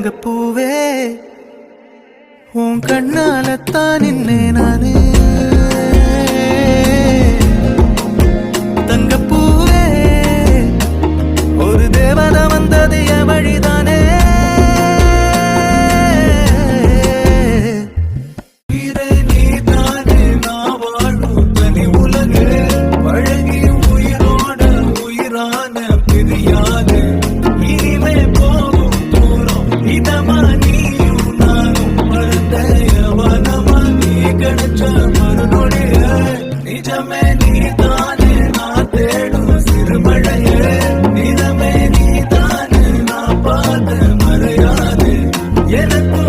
தங்கப்பூவே உன் கண்ணாலத்தான் நின்னே நானே தங்கப்பூவே ஒரு தேவதை வந்தது என் வழிதானே நிஜமே நீதானே நான் தேடும் சிறுமழையே நிஜமே நீதானே நான் பார்த்த மறையாது எனக்கு